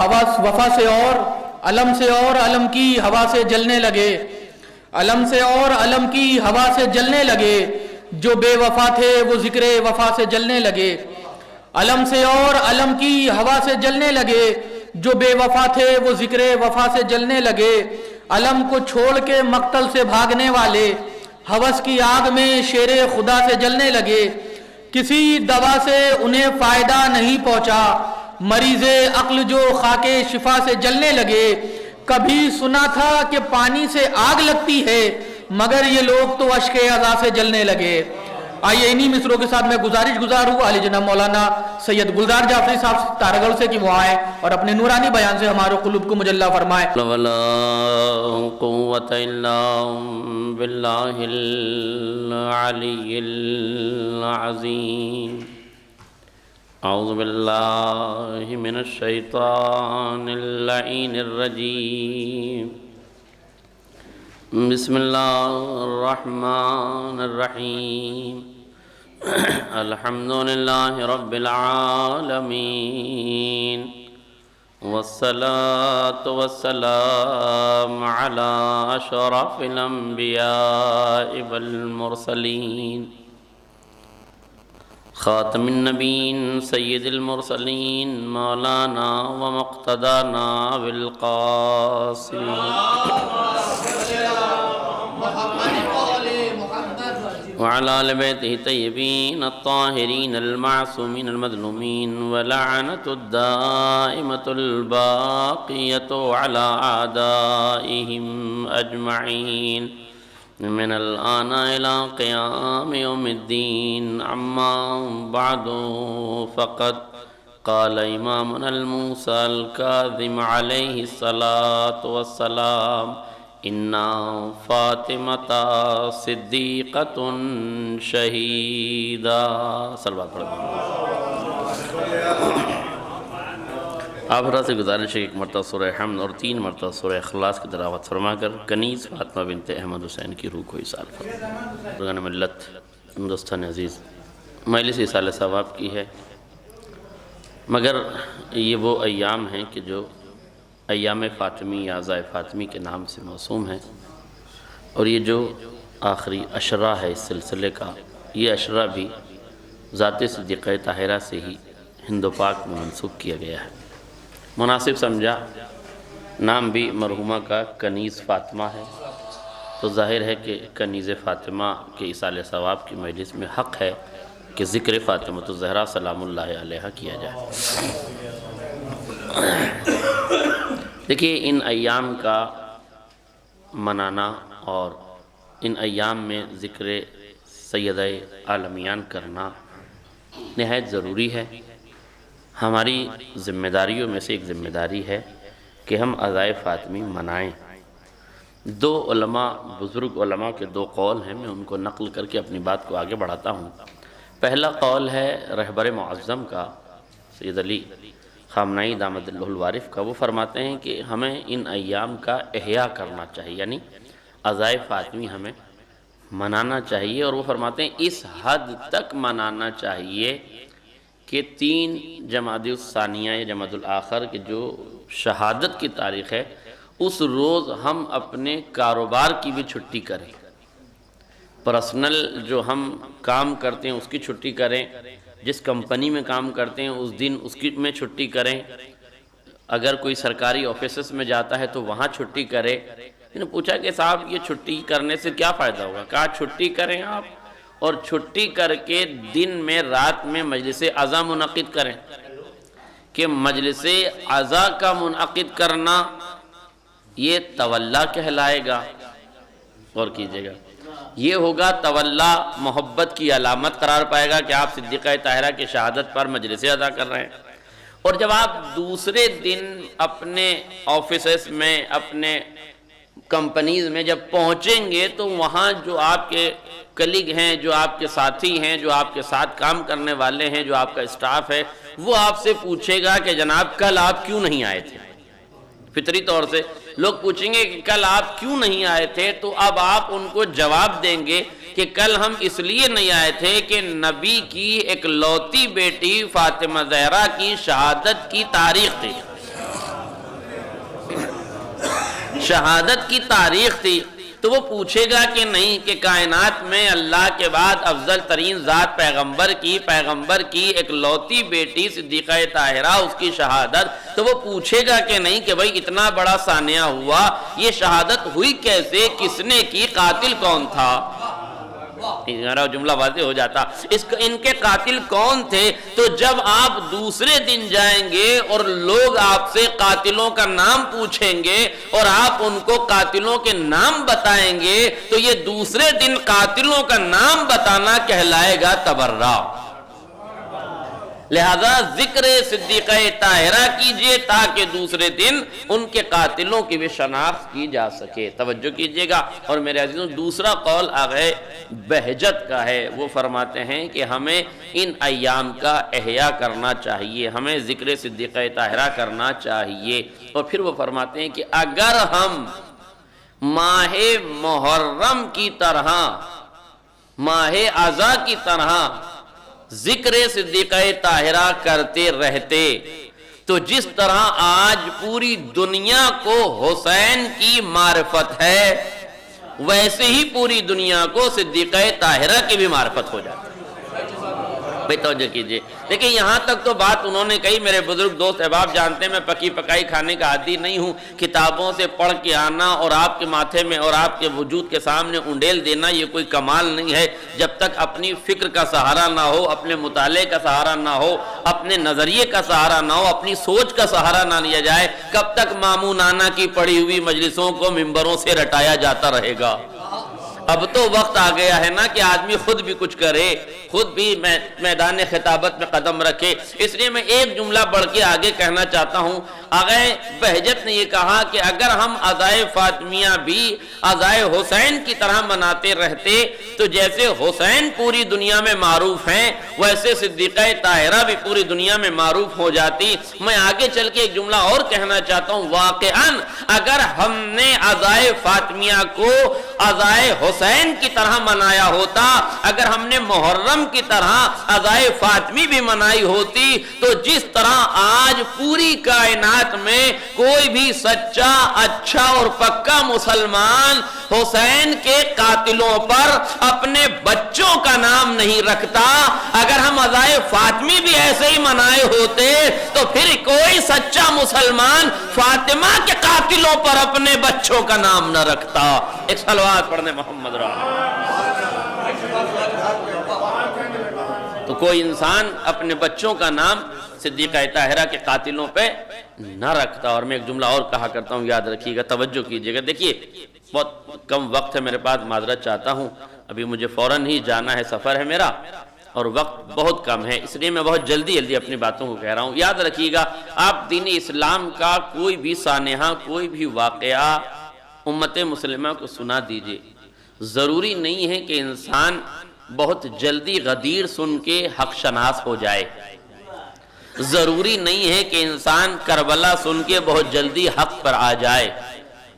وفا سے اور علم سے اور علم کی ہوا سے جلنے لگے، علم سے اور علم کی ہوا سے جلنے لگے، جو بے وفا تھے وہ ذکر وفا سے جلنے لگے، علم سے اور علم کی ہوا سے جلنے لگے، جو بے وفا تھے وہ ذکر وفا سے جلنے لگے، علم کو چھوڑ کے مقتل سے بھاگنے والے ہوس کی آگ میں شیر خدا سے جلنے لگے، کسی دوا سے انہیں فائدہ نہیں پہنچا، مریض عقل جو خاک شفا سے جلنے لگے، کبھی سنا تھا کہ پانی سے آگ لگتی ہے مگر یہ لوگ تو اشک عزا سے جلنے لگے۔ آئیے انہی مصروں کے ساتھ میں گزار ہوں علی جناب مولانا سید گلزار جعفری صاحب تارگڑھ سے کہ وہ آئیں اور اپنے نورانی بیان سے ہمارے قلوب کو مجلہ فرمائے۔ ولا قوة الا بالله العلي العظيم۔ اعوذ باللہ من الشیطان اللعین الرجیم، بسم اللہ الرحمن الرحیم، الحمدللہ رب العالمین، والصلاة والسلام على اشرف الانبیاء والمرسلین، خاتم النبیین سید المرسلین، مولانا ومقتدانا بالقاسم، وعلى آل بیتہ الطیبین الطاہرین المعصومین المظلومین، ولعنۃ الدائمۃ الباقیۃ علی اعدائہم اجمعین من الآن إلى قیام یوم الدین، اما بعد فقد قال امامنا الموسى الكاظم علیہ الصلاة والسلام، انا فاطمة صدیقۃ شہیدہ۔ صلوات پڑھیں۔ آپ حضرات سے گزارش ہے کہ ایک مرتبہ سورہ حمد اور 3 مرتبہ سورہ اخلاص کی تلاوت فرما کر کنیز فاطمہ بنت احمد حسین کی روح کو ایصال فرمائیں۔ بزرگان ملت، ہندوستان عزیز، مجلس ایصال ثواب کی ہے، مگر یہ وہ ایام ہیں کہ جو ایام فاطمی یا عزائے فاطمی کے نام سے موسوم ہیں، اور یہ جو آخری عشرہ ہے اس سلسلے کا، یہ عشرہ بھی ذات صدیقہ طاہرہ سے ہی ہند و پاک میں منسوخ کیا گیا ہے۔ مناسب سمجھا، نام بھی مرحومہ کا کنیز فاطمہ ہے، تو ظاہر ہے کہ کنیز فاطمہ کے ایصال ثواب کی مجلس میں حق ہے کہ ذکر فاطمہ الزہرا سلام اللہ علیہا کیا جائے۔ دیکھیے، ان ایام کا منانا اور ان ایام میں ذکر سیدہ عالمیان کرنا نہایت ضروری ہے۔ ہماری ذمہ داریوں میں سے ایک ذمہ داری ہے کہ ہم عزائے فاطمی منائیں۔ 2 علماء، بزرگ علماء کے 2 قول ہیں، میں ان کو نقل کر کے اپنی بات کو آگے بڑھاتا ہوں۔ پہلا قول ہے رہبر معظم کا، سید علی خامنائی دامت اللہ الوارف کا۔ وہ فرماتے ہیں کہ ہمیں ان ایام کا احیاء کرنا چاہیے، یعنی عزائے فاطمی ہمیں منانا چاہیے، اور وہ فرماتے ہیں اس حد تک منانا چاہیے کہ 3 جمادی الثانیہ یا جمادی الآخر کی جو شہادت کی تاریخ ہے، اس روز ہم اپنے کاروبار کی بھی چھٹی کریں، پرسنل جو ہم کام کرتے ہیں اس کی چھٹی کریں، جس کمپنی میں کام کرتے ہیں اس دن اس کی میں چھٹی کریں، اگر کوئی سرکاری آفیسز میں جاتا ہے تو وہاں چھٹی کرے۔ میں نے پوچھا کہ صاحب یہ چھٹی کرنے سے کیا فائدہ ہوگا؟ کہا چھٹی کریں آپ، اور چھٹی کر کے دن میں رات میں مجلس عزا منعقد کریں، کہ مجلس عزا کا منعقد کرنا یہ تولا کہلائے گا۔ اور کیجئے گا، یہ ہوگا تولا، محبت کی علامت قرار پائے گا کہ آپ صدیقہ طاہرہ کی شہادت پر مجلس عزا کر رہے ہیں۔ اور جب آپ دوسرے دن اپنے آفیسز میں، اپنے کمپنیز میں جب پہنچیں گے تو وہاں جو آپ کے کلیگ ہیں، جو آپ کے ساتھی ہیں، جو آپ کے ساتھ کام کرنے والے ہیں، جو آپ کا اسٹاف ہے، وہ آپ سے پوچھے گا کہ جناب کل آپ کیوں نہیں آئے تھے؟ فطری طور سے لوگ پوچھیں گے کہ کل آپ کیوں نہیں آئے تھے، تو اب آپ ان کو جواب دیں گے کہ کل ہم اس لیے نہیں آئے تھے کہ نبی کی ایک لوتی بیٹی فاطمہ زہرا کی شہادت کی تاریخ تھی۔ شہادت کی تاریخ تھی، تو وہ پوچھے گا کہ نہیں کہ کائنات میں اللہ کے بعد افضل ترین ذات پیغمبر کی ایک لوتی بیٹی صدیقہ طاہرہ، اس کی شہادت، تو وہ پوچھے گا کہ نہیں کہ بھئی اتنا بڑا سانحہ ہوا، یہ شہادت ہوئی کیسے، کس نے کی، قاتل کون تھا؟ جملہ واضح ہو جاتا، ان کے قاتل کون تھے؟ تو جب آپ دوسرے دن جائیں گے اور لوگ آپ سے قاتلوں کا نام پوچھیں گے اور آپ ان کو قاتلوں کے نام بتائیں گے، تو یہ دوسرے دن قاتلوں کا نام بتانا کہلائے گا تبرہ۔ لہذا ذکر صدیقہ طاہرہ کیجئے تاکہ دوسرے دن ان کے قاتلوں کی بھی شناخت کی جا سکے۔ توجہ کیجئے گا۔ اور میرے عزیزوں دوسرا قول آغا بہجت کا ہے، وہ فرماتے ہیں کہ ہمیں ان ایام کا احیاء کرنا چاہیے، ہمیں ذکر صدیقہ طاہرہ کرنا چاہیے۔ اور پھر وہ فرماتے ہیں کہ اگر ہم ماہ محرم کی طرح، ماہ اذا کی طرح ذکر صدیقہ طاہرہ کرتے رہتے تو جس طرح آج پوری دنیا کو حسین کی معرفت ہے ویسے ہی پوری دنیا کو صدیقہ طاہرہ کی بھی معرفت ہو جاتی ہے۔ بھئی توجہ کیجئے، دیکھیں یہاں تک تو بات انہوں نے کہی، میرے بزرگ دوست احباب جانتے ہیں میں پکی پکائی کھانے کا عادی نہیں ہوں، کتابوں سے پڑھ کے آنا اور آپ کے ماتھے میں اور آپ کے وجود کے سامنے انڈیل دینا یہ کوئی کمال نہیں ہے، جب تک اپنی فکر کا سہارا نہ ہو، اپنے مطالعے کا سہارا نہ ہو، اپنے نظریے کا سہارا نہ ہو، اپنی سوچ کا سہارا نہ لیا جائے، کب تک مامونانہ کی پڑھی ہوئی مجلسوں کو ممبروں سے رٹایا جاتا رہے گا؟ اب تو وقت آ گیا ہے نا کہ آدمی خود بھی کچھ کرے، خود بھی میدان خطابت میں قدم رکھے۔ اس لیے میں ایک جملہ بڑھ کے آگے کہنا چاہتا ہوں، آغا بہجت نے یہ کہا کہ اگر ہم عزائے فاطمیہ بھی عزائے حسین کی طرح مناتے رہتے تو جیسے حسین پوری دنیا میں معروف ہیں ویسے صدیقہ طاہرہ بھی پوری دنیا میں معروف ہو جاتی۔ میں آگے چل کے ایک جملہ اور کہنا چاہتا ہوں، واقعاً اگر ہم نے عزائے فاطمیہ کو عزائے حسین کی طرح منایا ہوتا، اگر ہم نے محرم کی طرح عزائے فاطمی بھی منائی ہوتی، تو جس طرح آج پوری کائنات میں کوئی بھی سچا اچھا اور پکا مسلمان حسین کے قاتلوں پر اپنے بچوں کا نام نہیں رکھتا، اگر ہم عزائے فاطمی بھی ایسے ہی منائے ہوتے تو پھر کوئی سچا مسلمان فاطمہ کے قاتلوں پر اپنے بچوں کا نام نہ رکھتا۔ ایک صلوات پڑھنے محمد تو کوئی انسان اپنے بچوں کا نام صدیقہ طاہرہ کے قاتلوں پہ نہ رکھتا۔ اور میں ایک جملہ اور کہا کرتا ہوں، یاد رکھیے گا، توجہ کیجئے گا۔ دیکھیے بہت کم وقت ہے میرے پاس، معذرت چاہتا ہوں، ابھی مجھے فوراً ہی جانا ہے، سفر ہے میرا اور وقت بہت کم ہے، اس لیے میں بہت جلدی اپنی باتوں کو کہہ رہا ہوں۔ یاد رکھیے گا، آپ دین اسلام کا کوئی بھی سانحہ، کوئی بھی واقعہ امت مسلمہ کو سنا دیجئے، ضروری نہیں ہے کہ انسان بہت جلدی غدیر سن کے حق شناس ہو جائے، ضروری نہیں ہے کہ انسان کربلا سن کے بہت جلدی حق پر آ جائے،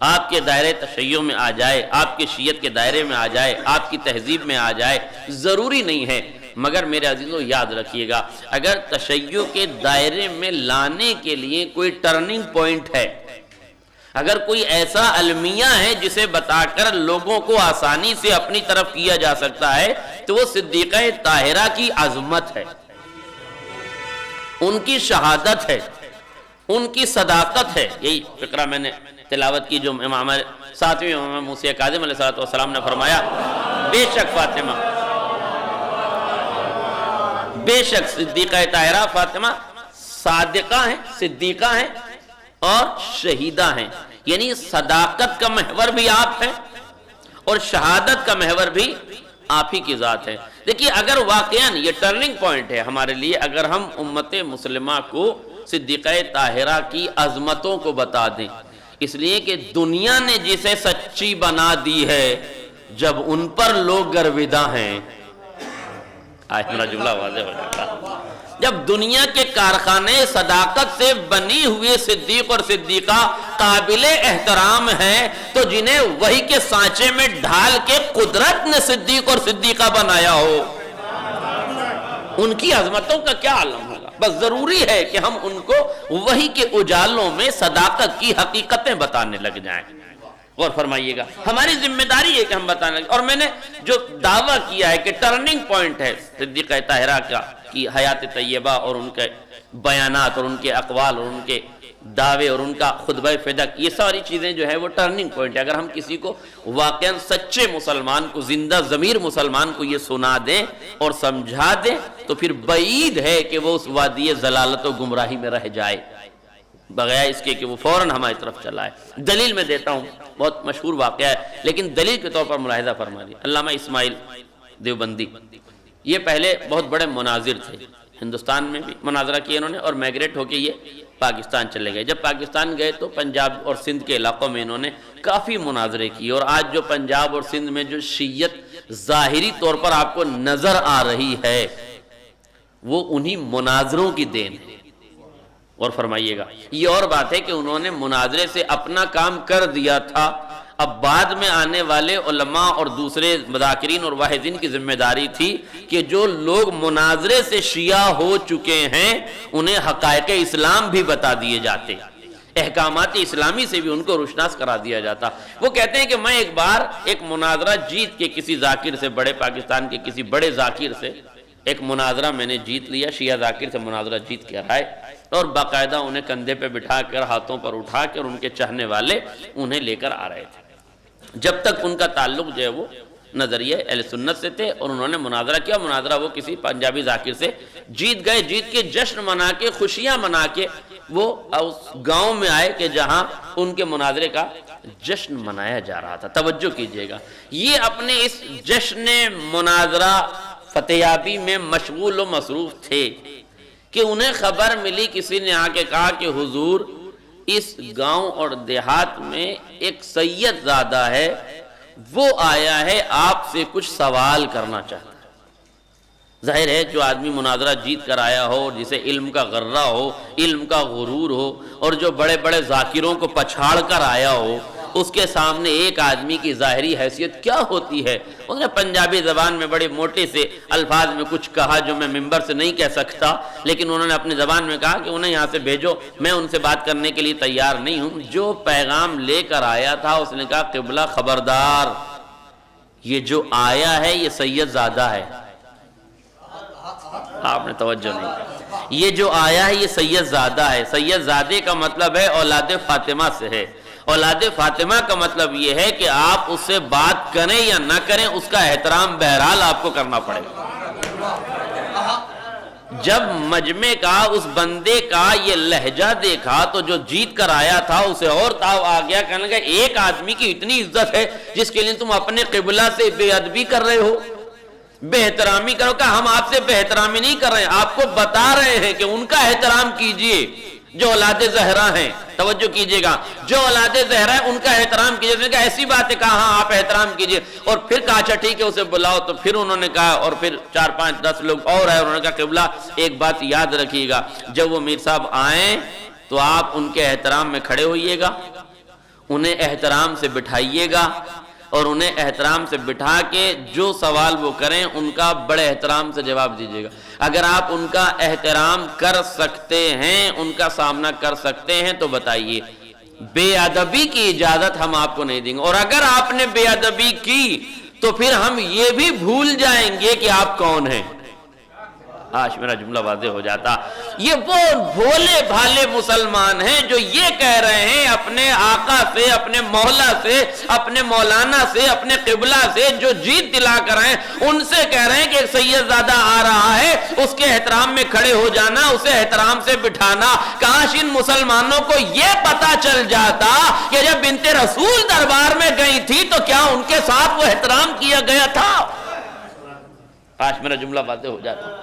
آپ کے دائرے تشیع میں آ جائے، آپ کے شیعت کے دائرے میں آ جائے، آپ کی تہذیب میں آ جائے، ضروری نہیں ہے۔ مگر میرے عزیزوں یاد رکھیے گا، اگر تشیع کے دائرے میں لانے کے لیے کوئی ٹرننگ پوائنٹ ہے، اگر کوئی ایسا المیہ ہے جسے بتا کر لوگوں کو آسانی سے اپنی طرف کیا جا سکتا ہے تو وہ صدیقہ طاہرہ کی عظمت ہے، ان کی شہادت ہے، ان کی صداقت ہے۔ یہی فقرہ میں نے تلاوت کی جو امام ساتویں امام موسیٰ کاظم علیہ السلام نے فرمایا، بے شک فاطمہ، بے شک صدیقہ طاہرہ فاطمہ صادقہ ہیں، صدیقہ ہیں اور شہیدہ ہیں، یعنی صداقت کا محور بھی آپ ہیں اور شہادت کا محور بھی آپ ہی کی ذات ہے۔ دیکھیے اگر واقعاً یہ ٹرننگ پوائنٹ ہے ہمارے لیے، اگر ہم امت مسلمہ کو صدیقہ طاہرہ کی عظمتوں کو بتا دیں، اس لیے کہ دنیا نے جسے سچی بنا دی ہے، جب ان پر لوگ گرویدہ ہیں، آج میرا جملہ واضح ہو جاتا، جب دنیا کے کارخانے صداقت سے بنی ہوئے صدیق اور صدیقہ قابل احترام ہیں، تو جنہیں وحی کے سانچے میں ڈھال کے قدرت نے صدیق اور صدیقہ بنایا ہو، ان کی عظمتوں کا کیا عالم ہوگا؟ بس ضروری ہے کہ ہم ان کو وحی کے اجالوں میں صداقت کی حقیقتیں بتانے لگ جائیں۔ غور فرمائیے گا، ہماری ذمہ داری ہے کہ ہم بتانا. اور میں نے جو دعویٰ کیا ہے کہ ٹرننگ پوائنٹ ہے صدیقہ طاہرہ کا کی حیات طیبہ اور ان کے بیانات اور ان کے اقوال اور ان کے دعوے اور ان کا خطبہ فدق، یہ ساری چیزیں جو ہے وہ ٹرننگ پوائنٹ ہے. اگر ہم کسی کو واقعاً سچے مسلمان کو، زندہ ضمیر مسلمان کو یہ سنا دیں اور سمجھا دیں تو پھر بعید ہے کہ وہ اس وادی ضلالت و گمراہی میں رہ جائے، بغیر اس کے کہ وہ فوراً ہماری طرف چلا ہے. دلیل میں دیتا ہوں، بہت مشہور واقعہ ہے لیکن دلیل کے طور پر ملاحظہ فرمائیے. علامہ اسماعیل دیوبندی یہ پہلے بہت بڑے مناظر تھے، ہندوستان میں بھی مناظرہ کیا انہوں نے اور میگریٹ ہو کے یہ پاکستان چلے گئے. جب پاکستان گئے تو پنجاب اور سندھ کے علاقوں میں انہوں نے کافی مناظرے کیے، اور آج جو پنجاب اور سندھ میں جو شیعت ظاہری طور پر آپ کو نظر آ رہی ہے وہ انہی مناظروں کی دین ہے. اور فرمائیے گا، یہ اور بات ہے کہ انہوں نے مناظرے سے اپنا کام کر دیا تھا، اب بعد میں آنے والے علماء اور دوسرے مذاکرین اور واحدین کی ذمہ داری تھی کہ جو لوگ مناظرے سے شیعہ ہو چکے ہیں انہیں حقائق اسلام بھی بتا دیے جاتے، احکامات اسلامی سے بھی ان کو روشناس کرا دیا جاتا. وہ کہتے ہیں کہ میں ایک بار ایک مناظرہ جیت کے کسی ذاکر سے، بڑے پاکستان کے کسی بڑے ذاکر سے ایک مناظرہ میں نے جیت لیا، شیعہ ذاکر سے مناظرہ جیت کے آئے اور باقاعدہ انہیں کندھے پہ بٹھا کر، ہاتھوں پر اٹھا کر ان کے چاہنے والے انہیں لے کر آ رہے تھے. جب تک ان کا تعلق جو ہے وہ نظریہ اہل سنت سے تھے اور انہوں نے مناظرہ کیا. مناظرہ وہ کسی پنجابی ذاکر سے جیت گئے، جیت کے جشن منا کے، خوشیاں منا کے وہ اس گاؤں میں آئے کہ جہاں ان کے مناظرے کا جشن منایا جا رہا تھا. توجہ کیجئے گا، یہ اپنے اس جشن مناظرہ فتحیابی میں مشغول و مصروف تھے کہ انہیں خبر ملی، کسی نے آ کے کہا کہ حضور اس گاؤں اور دیہات میں ایک سید زادہ ہے، وہ آیا ہے آپ سے کچھ سوال کرنا چاہتا ہے. ظاہر ہے جو آدمی مناظرہ جیت کر آیا ہو، جسے علم کا غرہ ہو، علم کا غرور ہو، اور جو بڑے بڑے ذاکروں کو پچھاڑ کر آیا ہو، اس کے سامنے ایک آدمی کی ظاہری حیثیت کیا ہوتی ہے. انہوں نے پنجابی زبان میں بڑے موٹے سے الفاظ میں کچھ کہا جو میں ممبر سے نہیں کہہ سکتا، لیکن انہوں نے اپنی زبان میں کہا کہ انہیں یہاں سے بھیجو، میں ان سے بات کرنے کے لیے تیار نہیں ہوں. جو پیغام لے کر آیا تھا اس نے کہا قبلہ خبردار، یہ جو آیا ہے یہ سید زادہ ہے. آپ نے توجہ نہیں کی. یہ جو آیا ہے یہ سید زادہ ہے. سید زادے کا مطلب ہے اولاد فاطمہ سے ہے. اولاد فاطمہ کا مطلب یہ ہے کہ آپ اس سے بات کریں یا نہ کریں اس کا احترام بہرحال آپ کو کرنا پڑے گا. جب مجمع کا اس بندے کا یہ لہجہ دیکھا تو جو جیت کر آیا تھا اسے اور تاؤ آ گیا، کہنے لگا ایک آدمی کی اتنی عزت ہے جس کے لیے تم اپنے قبلہ سے بے ادبی کر رہے ہو، بے احترامی کرو. کہ ہم آپ سے بے احترامی نہیں کر رہے ہیں، آپ کو بتا رہے ہیں کہ ان کا احترام کیجئے جو اولاد زہرا ہیں. توجہ کیجئے گا، جو اولاد زہرا ہے ان کا احترام کیجئے. اس نے کہا ایسی بات ہے، کہا ہاں آپ احترام کیجئے. اور پھر کہا اچھا ٹھیک ہے اسے بلاؤ. تو پھر انہوں نے کہا، اور پھر 4 5 10 لوگ اور آئے. انہوں نے کہا قبلہ ایک بات یاد رکھیے گا، جب وہ میر صاحب آئیں تو آپ ان کے احترام میں کھڑے ہوئیے گا، انہیں احترام سے بٹھائیے گا، اور انہیں احترام سے بٹھا کے جو سوال وہ کریں ان کا بڑے احترام سے جواب دیجیے گا. اگر آپ ان کا احترام کر سکتے ہیں، ان کا سامنا کر سکتے ہیں تو بتائیے. بے ادبی کی اجازت ہم آپ کو نہیں دیں گے، اور اگر آپ نے بے ادبی کی تو پھر ہم یہ بھی بھول جائیں گے کہ آپ کون ہیں. آج میرا جملہ واضح ہو جاتا. یہ وہ بھولے بھالے مسلمان ہیں جو یہ کہہ رہے ہیں اپنے آقا سے، اپنے مولا سے، اپنے مولانا سے، اپنے قبلہ سے جو جیت دلا کر ہیں ان سے کہہ رہے ہیں کہ ایک سید زادہ آ رہا ہے، اس کے احترام میں کھڑے ہو جانا، اسے احترام سے بٹھانا. کاش ان مسلمانوں کو یہ پتا چل جاتا کہ جب بنت رسول دربار میں گئی تھی تو کیا ان کے ساتھ وہ احترام کیا گیا تھا. آج میرا جملہ واضح ہو جاتا.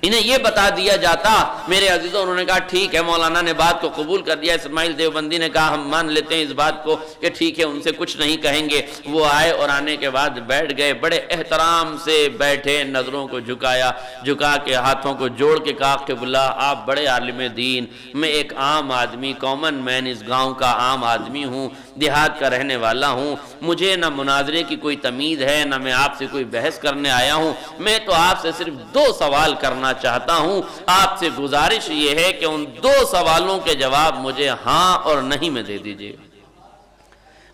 انہیں یہ بتا دیا جاتا. میرے عزیزوں انہوں نے کہا ٹھیک ہے، مولانا نے بات کو قبول کر دیا. اسماعیل دیوبندی نے کہا ہم مان لیتے ہیں اس بات کو کہ ٹھیک ہے ان سے کچھ نہیں کہیں گے. وہ آئے اور آنے کے بعد بیٹھ گئے، بڑے احترام سے بیٹھے، نظروں کو جھکایا، جھکا کے ہاتھوں کو جوڑ کے کہا قبلہ آپ بڑے عالم دین، میں ایک عام آدمی، کامن مین، اس گاؤں کا عام آدمی ہوں، دیہات کا رہنے والا ہوں، مجھے نہ مناظرے کی کوئی تمیز ہے، نہ میں آپ سے کوئی بحث کرنے آیا ہوں. میں تو آپ سے صرف 2 سوال کرنا چاہتا ہوں. آپ سے گزارش یہ ہے کہ ان 2 سوالوں کے جواب مجھے ہاں اور نہیں میں دے دیجئے.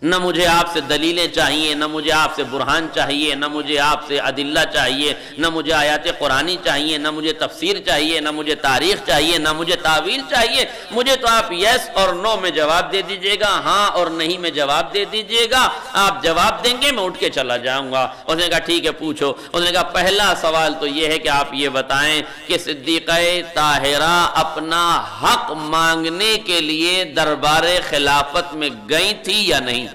نہ مجھے آپ سے دلیلیں چاہیے، نہ مجھے آپ سے برہان چاہیے، نہ مجھے آپ سے ادلہ چاہیے، نہ مجھے آیات قرآنی چاہیے، نہ مجھے تفسیر چاہیے، نہ مجھے تاریخ چاہیے، نہ مجھے تعویل چاہیے. مجھے تو آپ یس اور نو میں جواب دے دیجئے گا، ہاں اور نہیں میں جواب دے دیجئے گا. آپ جواب دیں گے میں اٹھ کے چلا جاؤں گا. اس نے کہا ٹھیک ہے پوچھو. اس نے کہا پہلا سوال تو یہ ہے کہ آپ یہ بتائیں کہ صدیقہ طاہرہ اپنا حق مانگنے کے لیے دربار خلافت میں گئی تھی یا نہیں؟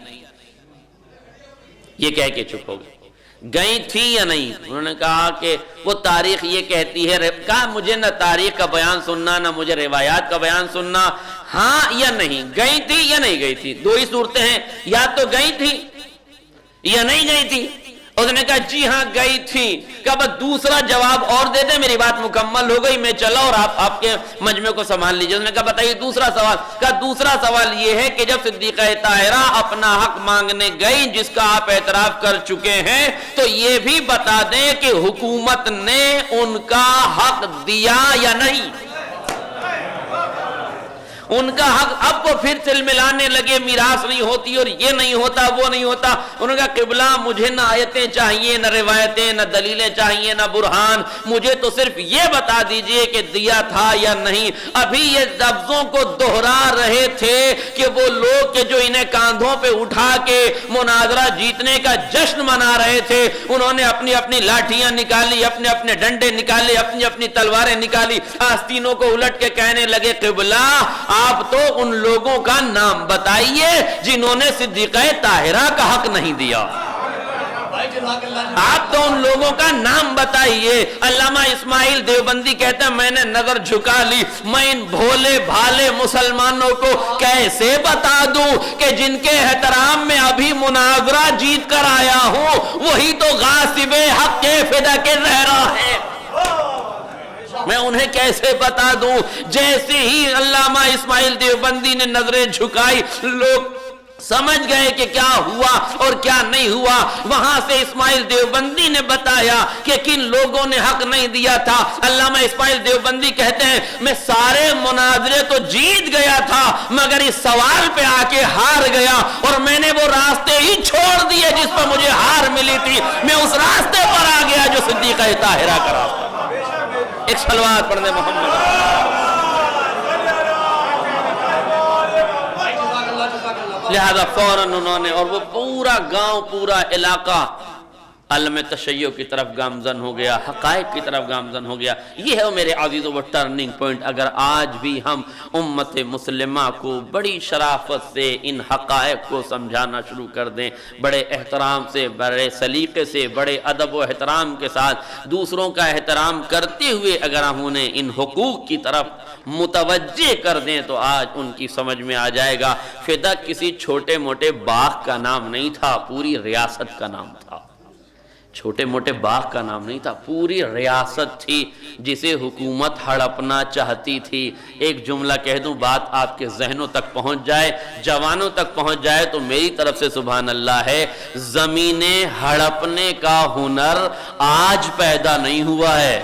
یہ کہہ کے چپ ہو گئی. گئی تھی یا نہیں؟ انہوں نے کہا کہ وہ تاریخ یہ کہتی ہے. کہا مجھے نہ تاریخ کا بیان سننا، نہ مجھے روایات کا بیان سننا. ہاں یا نہیں، گئی تھی یا نہیں گئی تھی؟ دو ہی صورتیں ہیں، یا تو گئی تھی یا نہیں گئی تھی. اس نے کہا جی ہاں گئی تھی. کہا بس دوسرا جواب اور دے دیں، میری بات مکمل ہو گئی، میں چلا اور آپ کے مجمع کو سنبھال لیجئے. اس نے کہا بتائیے دوسرا سوال. کہا دوسرا سوال یہ ہے کہ جب صدیقہ طاہرہ اپنا حق مانگنے گئی جس کا آپ اعتراف کر چکے ہیں، تو یہ بھی بتا دیں کہ حکومت نے ان کا حق دیا یا نہیں. ان کا حق. اب وہ پھر تل ملانے لگے، میراث نہیں ہوتی اور یہ نہیں ہوتا وہ نہیں ہوتا. انہوں نے کہا قبلہ مجھے نہ آیتیں چاہیے، نہ روایتیں، نہ دلیلیں چاہیے، نہ برہان. مجھے تو صرف یہ بتا دیجئے کہ دیا تھا یا نہیں. ابھی یہ لفظوں کو دہرا رہے تھے کہ وہ لوگ کہ جو انہیں کاندھوں پہ اٹھا کے مناظرہ جیتنے کا جشن منا رہے تھے، انہوں نے اپنی اپنی لاٹھیاں نکالی، اپنے اپنے ڈنڈے نکالے، اپنی اپنی تلواریں نکالی، آستینوں کو الٹ کے کہنے لگے قبلہ آپ تو ان لوگوں کا نام بتائیے جنہوں نے صدیقہ طاہرہ کا حق نہیں دیا. آپ تو ان لوگوں کا نام بتائیے. علامہ اسماعیل دیوبندی کہتے ہیں میں نے نظر جھکا لی، میں ان بھولے بھالے مسلمانوں کو کیسے بتا دوں کہ جن کے احترام میں ابھی مناظرہ جیت کر آیا ہوں وہی تو غاصب حق کے فدا کے زہرا ہے. میں انہیں کیسے بتا دوں؟ جیسے ہی علامہ اسماعیل دیوبندی نے نظریں جھکائی، لوگ سمجھ گئے کہ کیا ہوا اور کیا نہیں ہوا. وہاں سے اسماعیل دیوبندی نے بتایا کہ کن لوگوں نے حق نہیں دیا تھا. علامہ اسماعیل دیوبندی کہتے ہیں میں سارے مناظرے تو جیت گیا تھا مگر اس سوال پہ آ کے ہار گیا، اور میں نے وہ راستے ہی چھوڑ دیے جس پر مجھے ہار ملی تھی. میں اس راستے پر آ گیا جو صدیقہ طاہرہ کا راستہ. ایک صلوات پڑھنے محمد. لہذا فوراً انہوں نے، اور وہ پورا گاؤں پورا علاقہ عالم تشیع کی طرف گامزن ہو گیا، حقائق کی طرف گامزن ہو گیا. یہ ہے میرے عزیزو وہ ٹرننگ پوائنٹ. اگر آج بھی ہم امت مسلمہ کو بڑی شرافت سے ان حقائق کو سمجھانا شروع کر دیں، بڑے احترام سے، بڑے سلیقے سے، بڑے ادب و احترام کے ساتھ دوسروں کا احترام کرتے ہوئے اگر ہم انہیں ان حقوق کی طرف متوجہ کر دیں تو آج ان کی سمجھ میں آ جائے گا. فدق کسی چھوٹے موٹے باغ کا نام نہیں تھا، پوری ریاست کا نام تھا. چھوٹے موٹے باغ کا نام نہیں تھا، پوری ریاست تھی جسے حکومت ہڑپنا چاہتی تھی. ایک جملہ کہہ دوں، بات آپ کے ذہنوں تک پہنچ جائے، جوانوں تک پہنچ جائے تو میری طرف سے سبحان اللہ ہے. زمینیں ہڑپنے کا ہنر آج پیدا نہیں ہوا ہے.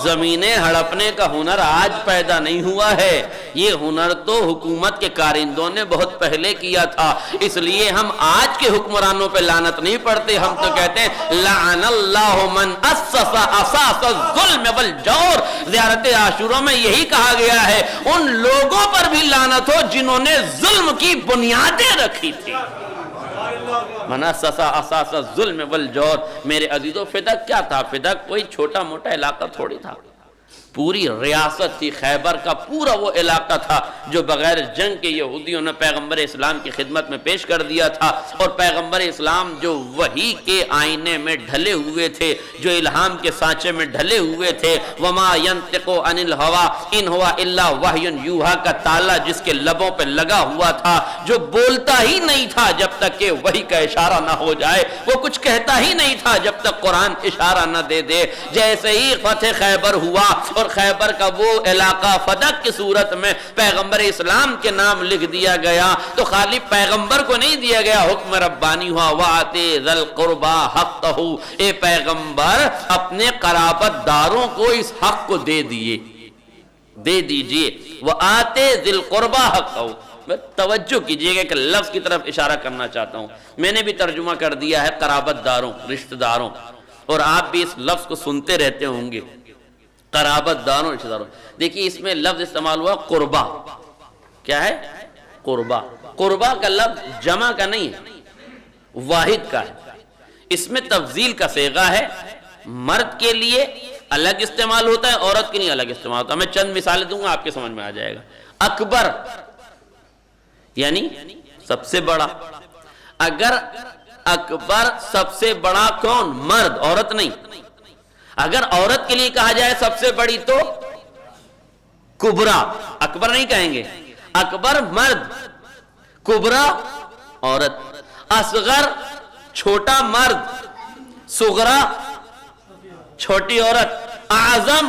زمینیں ہڑپنے کا ہنر آج پیدا نہیں ہوا ہے. یہ ہنر تو حکومت کے کارندوں نے بہت پہلے کیا تھا. اس لیے ہم آج کے حکمرانوں پہ لعنت نہیں پڑھتے، ہم تو کہتے ہیں لعن اللہ من اسس اساس الظلم والجور. زیارت عاشورہ میں یہی کہا گیا ہے ان لوگوں پر بھی لعنت ہو جنہوں نے ظلم کی بنیادیں رکھی تھی. من اسس اساس الظلم والجور. میرے عزیزو فدق کیا تھا؟ فدق کوئی چھوٹا موٹا علاقہ تھوڑی تھا، پوری ریاست تھی. خیبر کا پورا وہ علاقہ تھا جو بغیر جنگ کے یہودیوں نے پیغمبر اسلام کی خدمت میں پیش کر دیا تھا. اور پیغمبر اسلام جو وحی کے آئینے میں ڈھلے ہوئے تھے، جو الہام کے سانچے میں ڈھلے ہوئے تھے، وما ينطق عن الهوى ان هو الا وحی یوحى کا تالا جس کے لبوں پہ لگا ہوا تھا، جو بولتا ہی نہیں تھا جب تک کہ وحی کا اشارہ نہ ہو جائے، وہ کچھ کہتا ہی نہیں تھا جب تک قرآن اشارہ نہ دے دے. جیسے ہی فتح خیبر ہوا اور خیبر کا وہ علاقہ فدق کی صورت میں پیغمبر اسلام کے نام لکھ دیا گیا، تو خالی پیغمبر کو نہیں دیا گیا، حکم ربانی ہوا وَآتِ ذَا الْقُرْبَى حَقَّهُ. اے پیغمبر اپنے قرابت داروں کو اس حق کو دے دیے. دے دیجئے، وآتے ذی القربى حقہ۔ توجہ کیجئے گا کہ لفظ کی طرف اشارہ کرنا چاہتا ہوں، میں نے بھی ترجمہ کر دیا ہے قرابت داروں، رشتہ داروں، اور آپ بھی اس لفظ کو سنتے رہتے ہوں گے، قرابت داروں، رشتہ داروں۔ دیکھیے اس میں لفظ استعمال ہوا قربہ، کیا ہے؟ قربہ۔ قربہ کا لفظ جمع کا نہیں ہے، واحد کا ہے، اس میں تفضیل کا صیغہ ہے، مرد کے لیے الگ استعمال ہوتا ہے، عورت کے لیے الگ استعمال ہوتا ہے۔ میں چند مثالیں دوں گا، آپ کے سمجھ میں آ جائے گا۔ اکبر یعنی سب سے بڑا، اگر اکبر سب سے بڑا کون؟ مرد، عورت نہیں۔ اگر عورت کے لیے کہا جائے سب سے بڑی تو کبرا، اکبر نہیں کہیں گے، اکبر مرد، کبرا عورت، اصغر چھوٹا مرد، صغرا چھوٹی عورت، اعظم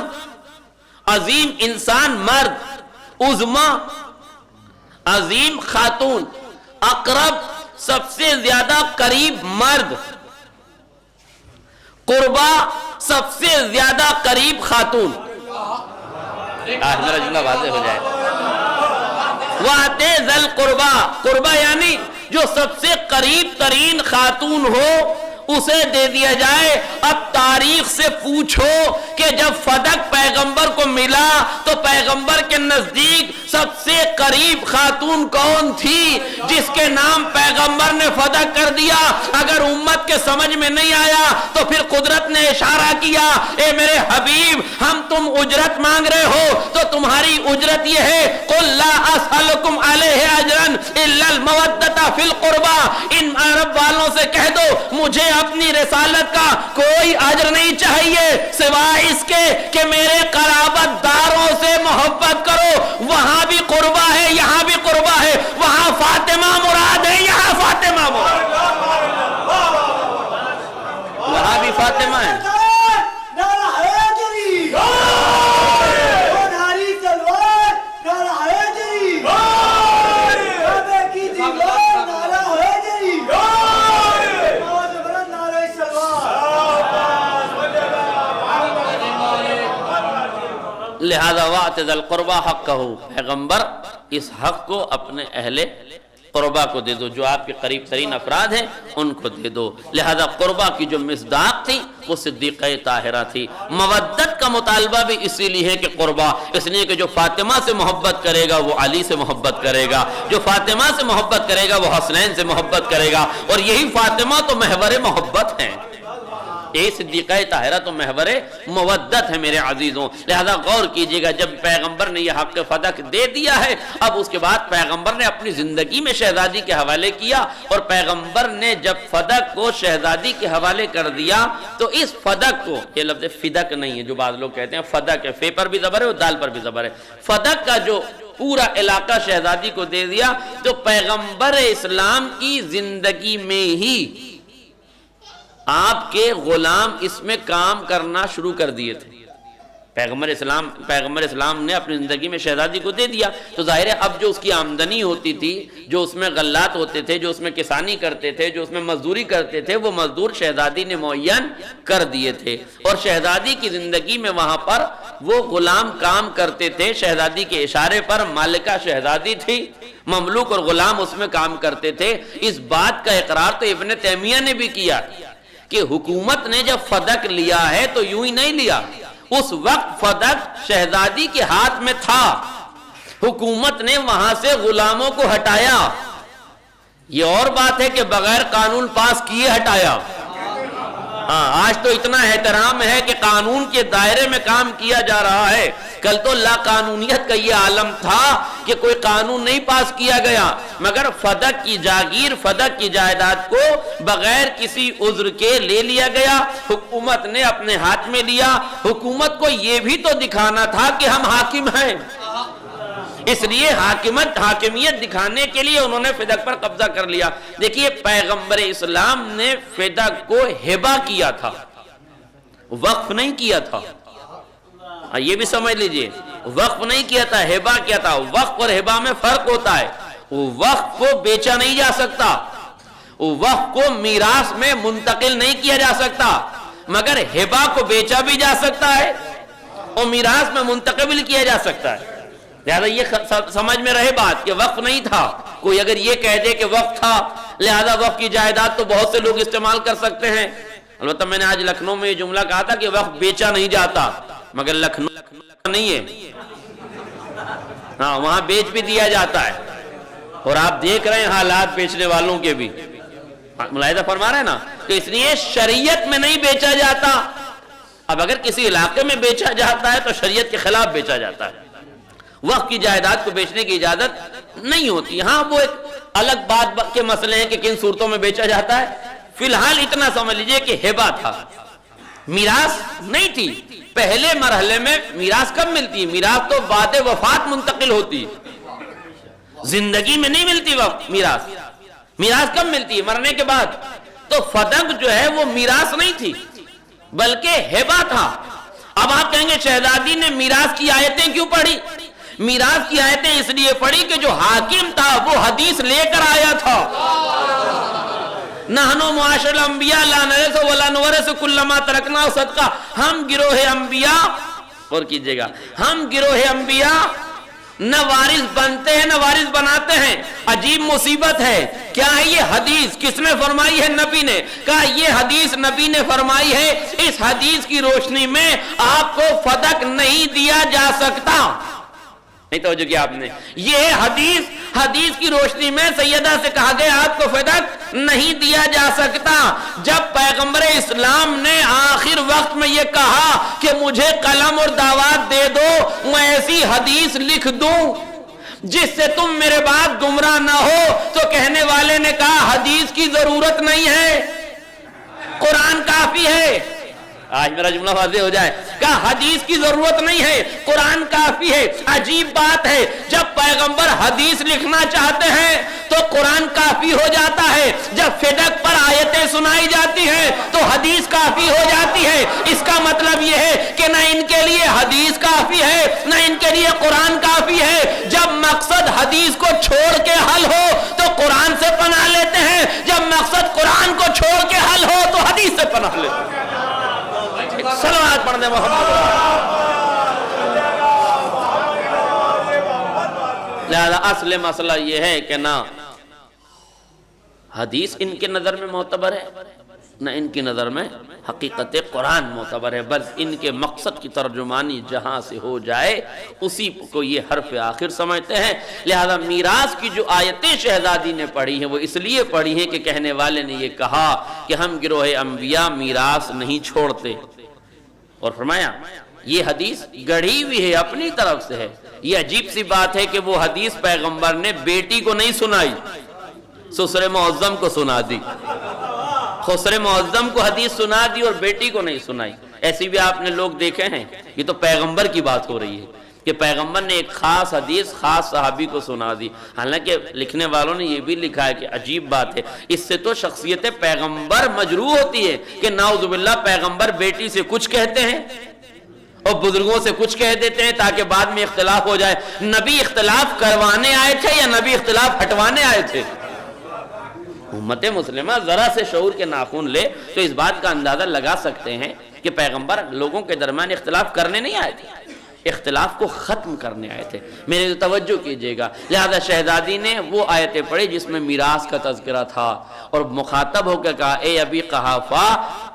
عظیم انسان مرد، عظما عظیم خاتون، اقرب سب سے زیادہ قریب مرد، قربا سب سے زیادہ قریب خاتون۔ آج میرا جملہ واضح ہو جائے۔ وَآتِ ذَا الْقُرْبَى، قربا یعنی جو سب سے قریب ترین خاتون ہو اسے دے دیا جائے۔ اب تاریخ سے پوچھو کہ جب فدق پیغمبر کو ملا تو پیغمبر کے نزدیک سب سے قریب خاتون کون تھی جس کے نام پیغمبر نے فدق کر دیا؟ اگر امت کے سمجھ میں نہیں آیا تو پھر قدرت نے اشارہ کیا، اے میرے حبیب ہم تم اجرت مانگ رہے ہو تو تمہاری اجرت یہ ہے، قُلْ لَا أَسْأَلُكُمْ عَلَيْهِ أَجْرًا إِلَّا الْمَوَدَّةَ فِي الْقُرْبَى۔ ان عرب والوں سے کہہ دو مجھے اپنی رسالت کا کوئی اجر نہیں چاہیے سوائے اس کے کہ میرے قرابت داروں سے محبت کرو۔ وہاں بھی قربہ ہے، یہاں بھی قربہ ہے، وہاں فاطمہ مراد ہے، یہاں فاطمہ مراد، وہاں بھی فاطمہ ہے۔ لہذا وَآتِ ذَا الْقُرْبَى حَقَّهُ، پیغمبر اس حق کو اپنے اہل قربہ کو دے دو، جو آپ کے قریب ترین افراد ہیں ان کو دے دو۔ لہذا قربہ کی جو مصداق تھی وہ صدیقہ طاہرہ تھی۔ مودت کا مطالبہ بھی اسی لیے ہے کہ قربہ، اس لیے کہ جو فاطمہ سے محبت کرے گا وہ علی سے محبت کرے گا، جو فاطمہ سے محبت کرے گا وہ حسنین سے محبت کرے گا، اور یہی فاطمہ تو محور محبت ہیں، یہ صدیقہ طاہرہ تو محور مودت ہے میرے عزیزوں۔ لہذا غور کیجئے گا، جب پیغمبر نے یہ حق فدق دے دیا ہے، اب اس کے بعد پیغمبر نے اپنی زندگی میں شہزادی کے حوالے کیا، اور پیغمبر نے جب فدق کو شہزادی کے حوالے کر دیا تو اس فدق کو، یہ لفظ فدق نہیں ہے جو بعض لوگ کہتے ہیں فدق ہے، فے پر بھی زبر ہے اور دال پر بھی زبر ہے، فدق کا جو پورا علاقہ شہزادی کو دے دیا تو پیغمبر اسلام کی زندگی میں ہی آپ کے غلام اس میں کام کرنا شروع کر دیے تھے۔ پیغمبر اسلام نے اپنی زندگی میں شہزادی کو دے دیا تو ظاہر ہے اب جو اس کی آمدنی ہوتی تھی، جو اس میں غلات ہوتے تھے، جو اس میں کسانی کرتے تھے، جو اس میں مزدوری کرتے تھے، وہ مزدور شہزادی نے معین کر دیے تھے، اور شہزادی کی زندگی میں وہاں پر وہ غلام کام کرتے تھے شہزادی کے اشارے پر۔ مالکہ شہزادی تھی، مملوک اور غلام اس میں کام کرتے تھے۔ اس بات کا اقرار تو ابن تیمیہ نے بھی کیا کہ حکومت نے جب فدق لیا ہے تو یوں ہی نہیں لیا، اس وقت فدق شہزادی کے ہاتھ میں تھا، حکومت نے وہاں سے غلاموں کو ہٹایا۔ یہ اور بات ہے کہ بغیر قانون پاس کیے ہٹایا۔ آج تو اتنا احترام ہے کہ قانون کے دائرے میں کام کیا جا رہا ہے، کل تو لا قانونیت کا یہ عالم تھا کہ کوئی قانون نہیں پاس کیا گیا، مگر فدق کی جاگیر، فدق کی جائیداد کو بغیر کسی عذر کے لے لیا گیا، حکومت نے اپنے ہاتھ میں لیا۔ حکومت کو یہ بھی تو دکھانا تھا کہ ہم حاکم ہیں، اس لیے حاکمیت دکھانے کے لیے انہوں نے فدق پر قبضہ کر لیا۔ دیکھیے پیغمبر اسلام نے فدق کو ہبہ کیا تھا، وقف نہیں کیا تھا، یہ بھی سمجھ لیجئے، وقف نہیں کیا تھا، ہبہ کیا تھا۔ وقف اور ہبہ میں فرق ہوتا ہے، وقف کو بیچا نہیں جا سکتا، وقف کو میراث میں منتقل نہیں کیا جا سکتا، مگر ہبہ کو بیچا بھی جا سکتا ہے، اور میراث میں منتقل کیا جا سکتا ہے۔ لہذا یہ سمجھ میں رہے بات کہ وقف نہیں تھا۔ کوئی اگر یہ کہہ دے کہ وقف تھا لہذا وقف کی جائیداد تو بہت سے لوگ استعمال کر سکتے ہیں۔ البتہ میں نے آج لکھنؤ میں یہ جملہ کہا تھا کہ وقف بیچا نہیں جاتا، مگر لکھنؤ نہیں ہے، ہاں وہاں بیچ بھی دیا جاتا ہے، اور آپ دیکھ رہے ہیں حالات بیچنے والوں کے بھی، ملاحظہ فرما رہے ہیں نا، تو اس لیے شریعت میں نہیں بیچا جاتا۔ اب اگر کسی علاقے میں بیچا جاتا ہے تو شریعت کے خلاف بیچا جاتا ہے۔ وقف کی جائیداد کو بیچنے کی اجازت نہیں ہوتی۔ ہاں وہ ایک الگ بات کے مسئلے ہیں کہ کن صورتوں میں بیچا جاتا ہے۔ فی الحال اتنا سمجھ لیجئے کہ ہبہ تھا، میراث نہیں تھی۔ پہلے مرحلے میں میراث کب ملتی ہے؟ میراث تو بعد وفات منتقل ہوتی ہے، زندگی میں نہیں ملتی وقت میراث۔ میراث کب ملتی ہے؟ مرنے کے بعد۔ تو فدق جو ہے وہ میراث نہیں تھی بلکہ ہبہ تھا۔ اب آپ کہیں گے شہزادی نے میراث کی آیتیں کیوں پڑھی؟ میراث کی آیتیں اس لیے پڑھی کہ جو حاکم تھا وہ حدیث لے کر آیا تھا، نحنو معاشر الانبیاء لا نرث ولا نورث کل ما ترکنا صدقہ، ہم گروہ انبیاء، اور کیجئے گا، ہم گروہ انبیاء نہ وارث بنتے ہیں نہ وارث بناتے ہیں۔ عجیب مصیبت ہے، کیا ہے یہ حدیث؟ کس نے فرمائی ہے؟ نبی نے کہا یہ حدیث نبی نے فرمائی ہے، اس حدیث کی روشنی میں آپ کو فدق نہیں دیا جا سکتا۔ نہیں توجہ کیا آپ نے؟ یہ حدیث کی روشنی میں سیدہ سے کہا گیا آپ کو فدق نہیں دیا جا سکتا۔ جب پیغمبر اسلام نے آخر وقت میں یہ کہا کہ مجھے قلم اور دعوت دے دو، میں ایسی حدیث لکھ دوں جس سے تم میرے بعد گمراہ نہ ہو، تو کہنے والے نے کہا حدیث کی ضرورت نہیں ہے، قرآن کافی ہے۔ آج میرا جملہ واضح ہو جائے، کہا حدیث کی ضرورت نہیں ہے، قرآن کافی ہے۔ عجیب بات ہے، جب پیغمبر حدیث لکھنا چاہتے ہیں تو قرآن کافی ہو جاتا ہے، جب فدق پر آیتیں سنائی جاتی ہیں تو حدیث کافی ہو جاتی ہے۔ اس کا مطلب یہ ہے کہ نہ ان کے لیے حدیث کافی ہے نہ ان کے لیے قرآن کافی ہے۔ جب مقصد حدیث کو چھوڑ کے حل ہو تو قرآن سے پناہ لیتے ہیں، جب مقصد قرآن کو چھوڑ کے حل ہو تو حدیث سے پناہ لیتے ہیں۔ صلوات پڑھ دیں محمد۔ لہذا اصل مسئلہ یہ ہے کہ نہ حدیث ان کے نظر میں معتبر ہے نہ ان کی نظر میں حقیقت قرآن معتبر ہے، بس ان کے مقصد کی ترجمانی جہاں سے ہو جائے اسی کو یہ حرف آخر سمجھتے ہیں۔ لہذا میراث کی جو آیتیں شہزادی نے پڑھی ہیں وہ اس لیے پڑھی ہیں کہ کہنے والے نے یہ کہا کہ ہم گروہ انبیاء میراث نہیں چھوڑتے، اور فرمایا یہ حدیث گڑھی ہوئی ہے، اپنی طرف سے ہے۔ یہ عجیب سی بات ہے کہ وہ حدیث پیغمبر نے بیٹی کو نہیں سنائی، سسر معظم کو سنا دی، خسر معظم کو حدیث سنا دی اور بیٹی کو نہیں سنائی۔ ایسی بھی آپ نے لوگ دیکھے ہیں، یہ تو پیغمبر کی بات ہو رہی ہے کہ پیغمبر نے ایک خاص حدیث خاص صحابی کو سنا دی۔ حالانکہ لکھنے والوں نے یہ بھی لکھا ہے کہ عجیب بات ہے، اس سے تو شخصیت پیغمبر مجروح ہوتی ہے کہ نعوذ باللہ پیغمبر بیٹی سے کچھ کہتے ہیں اور بزرگوں سے کچھ کہہ دیتے ہیں تاکہ بعد میں اختلاف ہو جائے۔ نبی اختلاف کروانے آئے تھے یا نبی اختلاف ہٹوانے آئے تھے؟ امت مسلمہ ذرا سے شعور کے ناخن لے تو اس بات کا اندازہ لگا سکتے ہیں کہ پیغمبر لوگوں کے درمیان اختلاف کرنے نہیں آئے تھے، اختلاف کو ختم کرنے آئے تھے۔ میرے توجہ کیجئے گا، لہذا شہزادی نے وہ آیتیں پڑھی جس میں میراث کا تذکرہ تھا اور مخاطب ہو کے کہا اے ابی قحافہ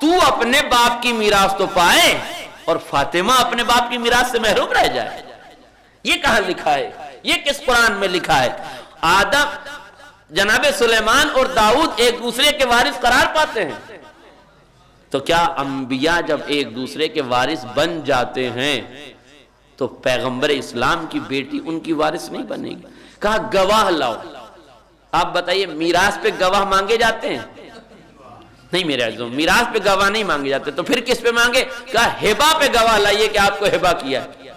تو اپنے باپ کی میراث تو پائے اور فاطمہ اپنے باپ کی میراث سے محروم رہ جائے۔ یہ کہاں لکھا ہے؟ یہ کس قرآن میں لکھا ہے؟ آدم جناب سلیمان اور داؤد ایک دوسرے کے وارث قرار پاتے ہیں، تو کیا انبیاء جب ایک دوسرے کے وارث بن جاتے ہیں تو پیغمبر اسلام کی بیٹی ان کی وارث نہیں بنے گی؟ کہا گواہ لاؤ۔ آپ بتائیے میراث پہ گواہ مانگے جاتے ہیں؟ نہیں میرے عزیزوں، میراث پہ گواہ نہیں مانگے جاتے، تو پھر کس پہ مانگے؟ کہا ہبہ پہ گواہ لائیے کہ آپ کو ہبہ کیا ہے۔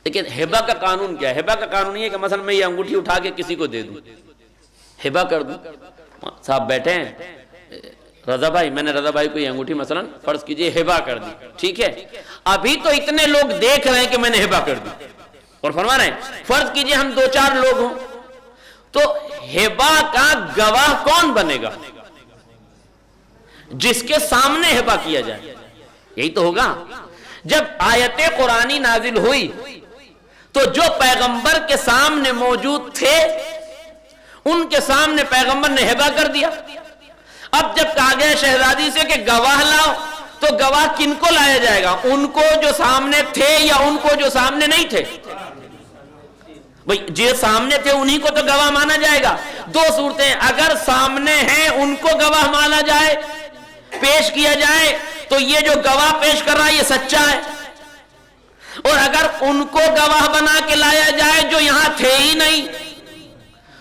لیکن ہبہ کا قانون کیا ہے؟ ہبہ کا قانون یہ ہے کہ مثلا میں یہ انگوٹھی اٹھا کے کسی کو دے دوں، ہبہ کر دوں۔ صاحب بیٹھے ہیں رضا بھائی، میں نے رضا بھائی کو یہ انگوٹھی مثلا فرض کیجئے ہبہ کر دی، ٹھیک ہے؟ ابھی تو اتنے لوگ دیکھ رہے ہیں کہ میں نے ہبہ کر دی، اور فرما رہے ہیں فرض کیجئے ہم 2-4 لوگ ہوں، تو ہبہ کا گواہ کون بنے گا؟ جس کے سامنے ہبہ کیا جائے، یہی تو ہوگا۔ جب آیت قرآنی نازل ہوئی تو جو پیغمبر کے سامنے موجود تھے ان کے سامنے پیغمبر نے ہبہ کر دیا. اب جب کہا گیا شہزادی سے کہ گواہ لاؤ تو گواہ کن کو لایا جائے گا؟ ان کو جو سامنے تھے یا ان کو جو سامنے نہیں تھے؟ بھئی جو سامنے تھے انہی کو تو گواہ مانا جائے گا. دو صورتیں، اگر سامنے ہیں ان کو گواہ مانا جائے، پیش کیا جائے تو یہ جو گواہ پیش کر رہا ہے یہ سچا ہے، اور اگر ان کو گواہ بنا کے لایا جائے جو یہاں تھے ہی نہیں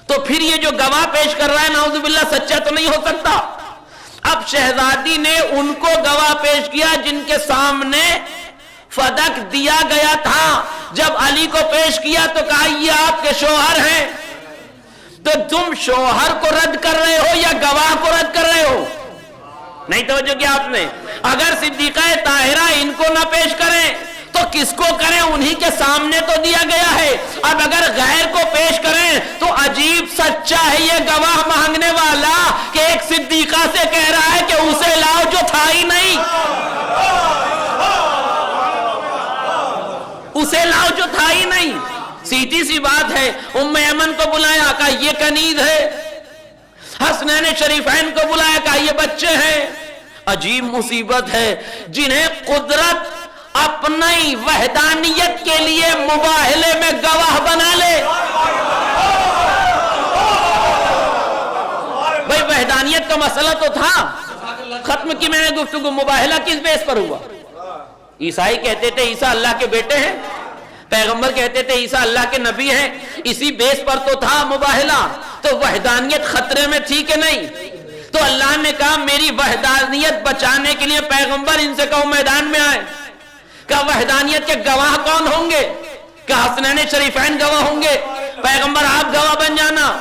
تو پھر یہ جو گواہ پیش کر رہا ہے نعوذ باللہ سچا تو نہیں ہو سکتا. اب شہزادی نے ان کو گواہ پیش کیا جن کے سامنے فدق دیا گیا تھا. جب علی کو پیش کیا تو کہا یہ آپ کے شوہر ہیں. تو تم شوہر کو رد کر رہے ہو یا گواہ کو رد کر رہے ہو؟ نہیں توجہ کیا آپ نے؟ اگر صدیقہ طاہرہ ان کو نہ پیش کریں تو کس کو کریں؟ انہی کے سامنے تو دیا گیا ہے. اب اگر غیر کو پیش کریں تو عجیب سچا ہے یہ گواہ مانگنے والا کہ ایک صدیقہ سے کہہ رہا ہے کہ اسے لاؤ جو تھا ہی نہیں، اسے لاؤ جو تھا ہی نہیں. سیدھی سی بات ہے. ام ایمن کو بلایا، کہا یہ کنیز ہے. حسنین شریفین کو بلایا، کہا یہ بچے ہیں. عجیب مصیبت ہے جنہیں قدرت اپنی وحدانیت کے لیے مباہلے میں گواہ بنا لے. بھئی وحدانیت کا مسئلہ تو تھا، ختم کی میں نے گفتگو. مباہلہ کس بیس پر ہوا؟ عیسائی کہتے تھے عیسیٰ اللہ کے بیٹے ہیں، پیغمبر کہتے تھے عیسیٰ اللہ کے نبی ہیں. اسی بیس پر تو تھا مباہلہ. تو وحدانیت خطرے میں تھی کہ نہیں؟ تو اللہ نے کہا میری وحدانیت بچانے کے لیے پیغمبر ان سے کہو میدان میں آئے. کہا وحدانیت کے گواہ کون ہوں گے؟ کہا حسنین شریفین گواہ ہوں گے. پیغمبر آپ گواہ بن جانا،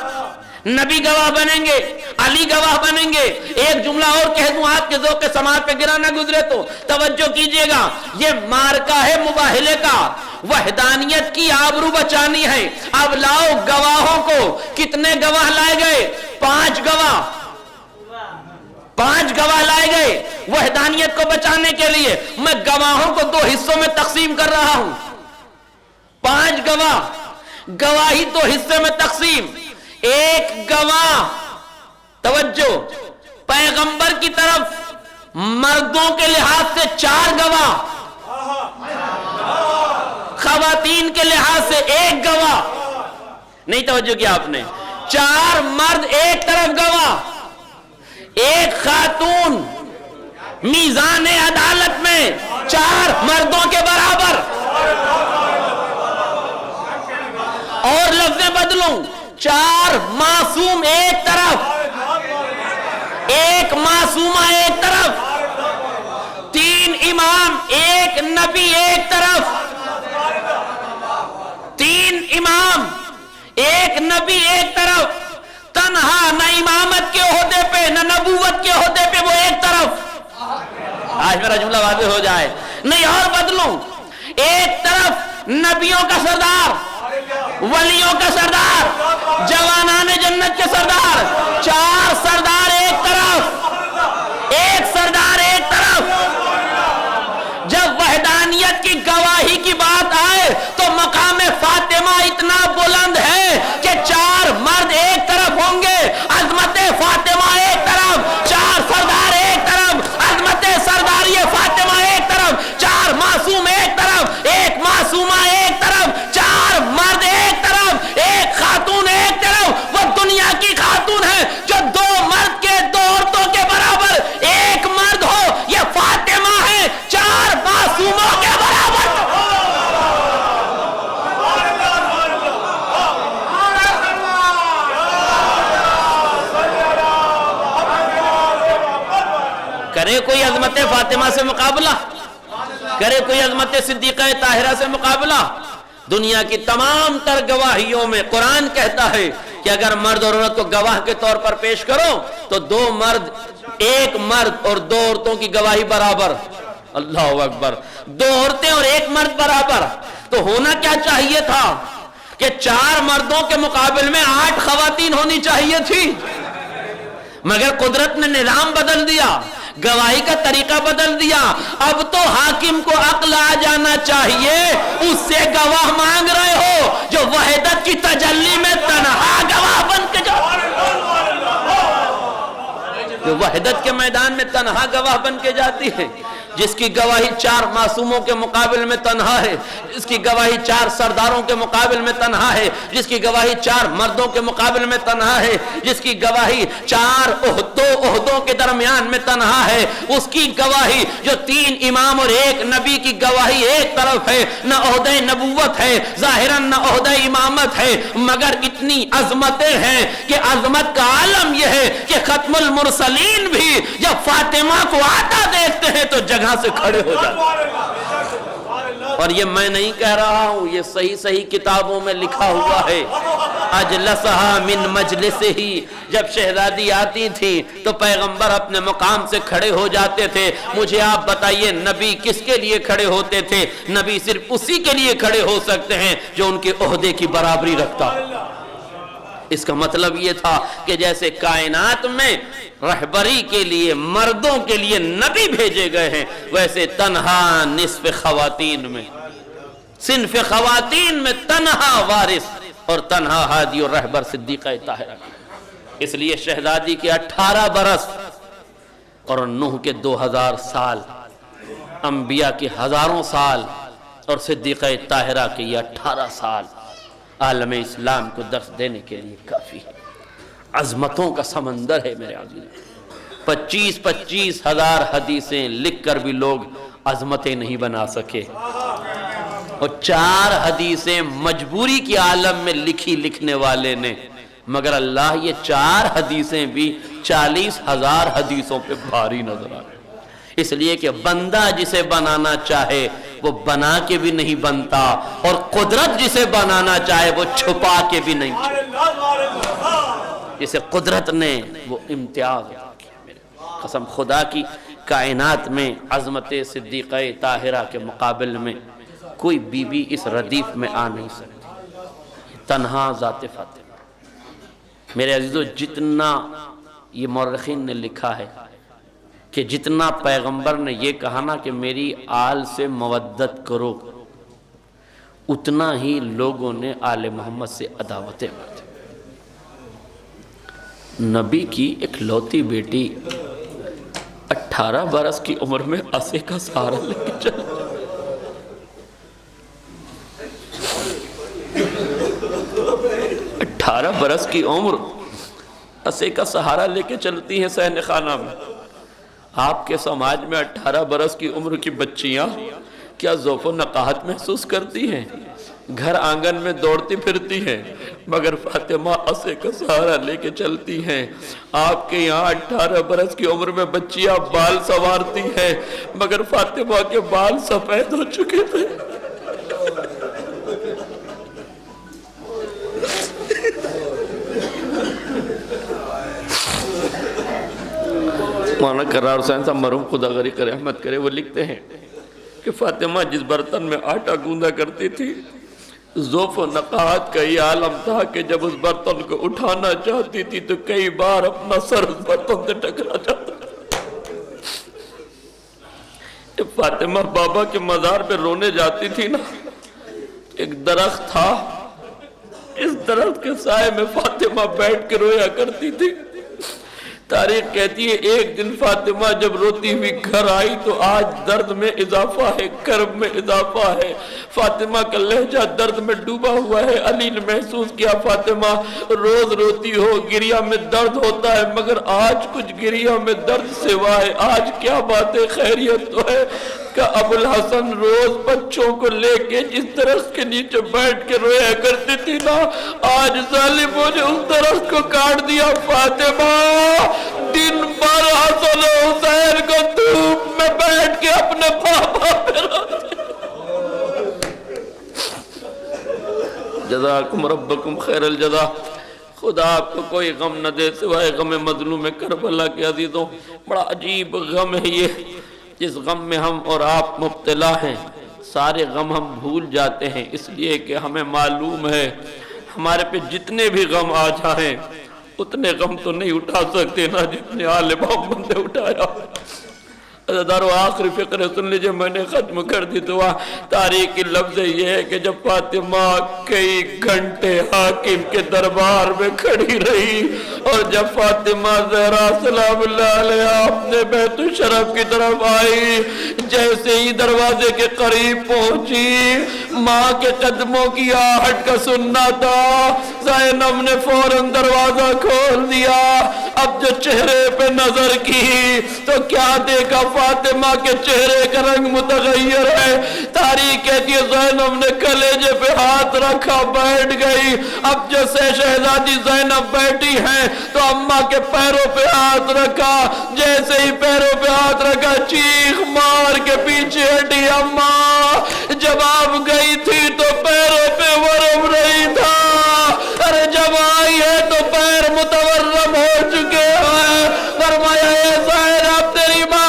نبی گواہ بنیں گے، علی گواہ بنیں گے. ایک جملہ اور کہہ دوں آپ کے ذوق سماعت پہ گرا نہ گزرے تو توجہ کیجئے گا. یہ مارکا ہے مباہلے کا، وحدانیت کی آبرو بچانی ہے. اب لاؤ گواہوں کو. کتنے گواہ لائے گئے؟ 5 گواہ. 5 گواہ لائے گئے وحدانیت کو بچانے کے لیے. میں گواہوں کو 2 حصوں میں تقسیم کر رہا ہوں. 5 گواہ، گواہی 2 حصے میں تقسیم. ایک گواہ، توجہ، پیغمبر کی طرف مردوں کے لحاظ سے 4 گواہ، خواتین کے لحاظ سے 1 گواہ. نہیں توجہ کیا آپ نے؟ 4 مرد ایک طرف گواہ، 1 خاتون میزان عدالت میں 4 مردوں کے برابر. اور لفظیں بدلوں، 4 معصوم ایک طرف، 1 معصومہ ایک طرف، 3 امام، 1 نبی ایک طرف. 3 امام، 1 نبی ایک طرف. تنہا نہ امامت کے عہدے پہ نہ نبوت کے عہدے پہ وہ ایک طرف. آج میرا جملہ واضح ہو جائے. نہیں اور بدلوں، ایک طرف نبیوں کا سردار، ولیوں کا سردار، جوانان جنت کے سردار. 4 سردار ایک طرف، 1 سردار ایک طرف. جب وحدانیت کی گواہی کی بات آئے تو مقام فاطمہ اتنا بلند ہے کہ 4 مرد ایک طرف ہوں گے، عظمت فاطمہ ایک طرف، 4 سردار ایک طرف، عظمت سرداری فاطمہ ایک طرف، 4 معصوم ایک طرف، 1 معصومہ ایک طرف، 4 مرد ایک طرف، 1 خاتون ایک طرف. وہ دنیا کی خاتون ہے جو 2 مرد کے 2 عورتوں کے برابر. 1 مرد ہو یہ فاطمہ ہے 4 معصوموں کے برابر. کرے کوئی عظمت فاطمہ سے مقابلہ، کرے کوئی عظمت صدیقہ طاہرہ سے مقابلہ. دنیا کی تمام تر گواہیوں میں قرآن کہتا ہے کہ اگر مرد اور عورت کو گواہ کے طور پر پیش کرو تو 2 مرد، 1 مرد اور 2 عورتوں کی گواہی برابر. اللہ اکبر. 2 عورتیں اور 1 مرد برابر. تو ہونا کیا چاہیے تھا کہ 4 مردوں کے مقابل میں 8 خواتین ہونی چاہیے تھی، مگر قدرت نے نظام بدل دیا. گواہی کا طریقہ بدل دیا. اب تو حاکم کو عقل آ جانا چاہیے, اس سے گواہ مانگ رہے ہو جو وحدت کی تجلی میں تنہا گواہ بن کے جو وحدت کے میدان میں تنہا گواہ بن کے جاتی ہے, جس کی گواہی 4 معصوموں کے مقابل میں تنہا ہے, جس کی گواہی 4 سرداروں کے مقابل میں تنہا ہے, جس کی گواہی 4 مردوں کے مقابل میں تنہا ہے, جس کی گواہی 4 عہدوں کے درمیان میں تنہا ہے, اس کی گواہی جو 3 امام اور 1 نبی کی گواہی ایک طرف ہے, نہ عہدہ نبوت ہے ظاہراً نہ عہدہ امامت ہے, مگر اتنی عظمتیں ہیں کہ عظمت کا عالم یہ ہے کہ ختم المرسلین بھی جب فاطمہ کو آتا دیکھتے ہیں تو جگہ سے کھڑے ہو جاتے. اور یہ میں نہیں کہہ رہا ہوں, یہ صحیح کتابوں میں لکھا ہوا ہے. اجلسہا من مجلس ہی, جب شہزادی آتی تھی تو پیغمبر اپنے مقام سے کھڑے ہو جاتے تھے. مجھے آپ بتائیے نبی کس کے لیے کھڑے ہوتے تھے؟ نبی صرف اسی کے لیے کھڑے ہو سکتے ہیں جو ان کے عہدے کی برابری رکھتا. اس کا مطلب یہ تھا کہ جیسے کائنات میں رہبری کے لیے مردوں کے لیے نبی بھیجے گئے ہیں, ویسے تنہا نصف خواتین میں, صنف خواتین میں تنہا وارث اور تنہا ہادی اور رہبر صدیقہ طاہرہ. اس لیے شہزادی کے 18 برس اور نوح کے 2000 سال, انبیاء کے ہزاروں سال اور صدیقہ طاہرہ کے یہ 18 سال عالم اسلام کو درس دینے کے لیے کافی ہے. عظمتوں کا سمندر ہے میرے عزیز. 25 ہزار حدیثیں لکھ کر بھی لوگ عظمتیں نہیں بنا سکے, اور 4 حدیثیں مجبوری کے عالم میں لکھنے والے نے, مگر اللہ یہ 4 حدیثیں بھی 40,000 حدیثوں پہ بھاری نظر آئے. اس لیے کہ بندہ جسے بنانا چاہے وہ بنا کے بھی نہیں بنتا, اور قدرت جسے بنانا چاہے وہ چھپا کے بھی نہیں چھپا. جسے قدرت نے وہ امتیاز کیا. قسم خدا کی, کائنات میں عظمت صدیقہ طاہرہ کے مقابل میں کوئی بی بی اس ردیف میں آ نہیں سکتی. تنہا ذات فاطمہ. میرے عزیزو, جتنا یہ مورخین نے لکھا ہے کہ جتنا پیغمبر نے یہ کہا نا کہ میری آل سے مودت کرو, اتنا ہی لوگوں نے آل محمد سے عداوتیں بڑھتی. نبی کی ایک لوتی بیٹی 18 برس کی عمر میں عصے کا سہارا لے کے چل, 18 برس کی عمر عصے کا سہارا لے کے چلتی ہے صحن خانہ میں. آپ کے سماج میں 18 برس کی عمر کی بچیاں کیا ذوق و نقاہت محسوس کرتی ہیں؟ گھر آنگن میں دوڑتی پھرتی ہیں, مگر فاطمہ عصے کا سہارا لے کے چلتی ہیں. آپ کے یہاں 18 برس کی عمر میں بچیاں بال سنوارتی ہیں, مگر فاطمہ کے بال سفید ہو چکے تھے. مولانا کرار حسین صاحب مرحوم خدا غریق رحمت کرے, وہ لکھتے ہیں کہ فاطمہ جس برتن میں آٹا گوندا کرتی تھی, ذوق و نقاہت کا یہ عالم تھا کہ جب اس برتن کو اٹھانا چاہتی تھی تو کئی بار اپنا سر اس برتن سے ٹکرا جاتا. فاطمہ بابا کے مزار پہ رونے جاتی تھی نا, ایک درخت تھا, اس درخت کے سائے میں فاطمہ بیٹھ کے رویا کرتی تھی. تاریخ کہتی ہے ایک دن فاطمہ جب روتی ہوئی گھر آئی تو آج درد میں اضافہ ہے, کرب میں اضافہ ہے. فاطمہ کا لہجہ درد میں ڈوبا ہوا ہے. علی نے محسوس کیا فاطمہ روز روتی ہو, گریا میں درد ہوتا ہے, مگر آج کچھ گریا میں درد سوا ہے. آج کیا بات ہے, خیریت تو ہے؟ کہ ابو الحسن روز بچوں کو لے کے جس درخت کے نیچے بیٹھ کے رویا کرتی تھی نا, آج ظالموں نے اس درخت کو کاٹ دیا. فاطمہ دن بھر حسن حسین کو دھوپ میں بیٹھ کے اپنے پاپا پہ روتی. جزاکم ربکم خیر الجزا. خدا آپ کو کوئی غم نہ دے سوائے غم مظلوم کربلا کے. عزیزوں, بڑا عجیب غم ہے یہ, جس غم میں ہم اور آپ مبتلا ہیں. سارے غم ہم بھول جاتے ہیں, اس لیے کہ ہمیں معلوم ہے ہمارے پہ جتنے بھی غم آ جائیں اتنے غم تو نہیں اٹھا سکتے نا جتنے آل محمد نے اٹھایا. عزادارو آخری فقرے سن لیجئے، میں نے ختم کر دی دعا۔ تاریخی لفظ یہ ہے کہ جب فاطمہ کئی گھنٹے حاکم کے دربار میں کھڑی رہی، اور جب فاطمہ زہرا سلام اللہ علیہ اپنے بیت الشرف کی طرف آئی، جیسے ہی دروازے کے قریب پہنچی، ماں کے قدموں کی آہٹ کا سننا تھا، زینب نے فوراً دروازہ کھول دیا۔ اب جو چہرے پہ نظر کی تو کیا دیکھا، فاطمہ کے چہرے کا رنگ متغیر ہے۔ تاریخ کہتی ہے زینب نے کلیجے پہ ہاتھ رکھا، بیٹھ گئی۔ اب جیسے شہزادی زینب بیٹھی ہیں تو اماں کے پیروں پہ ہاتھ رکھا، جیسے ہی پیروں پہ ہاتھ رکھا چیخ مار کے پیچھے ہٹی۔ اماں جب آپ گئی تھی تو پیروں پہ ورم نہیں تھا، ارے جب آئی ہے تو پیر متورم ہو چکے ہیں۔ فرمایا اے زینب تیری ماں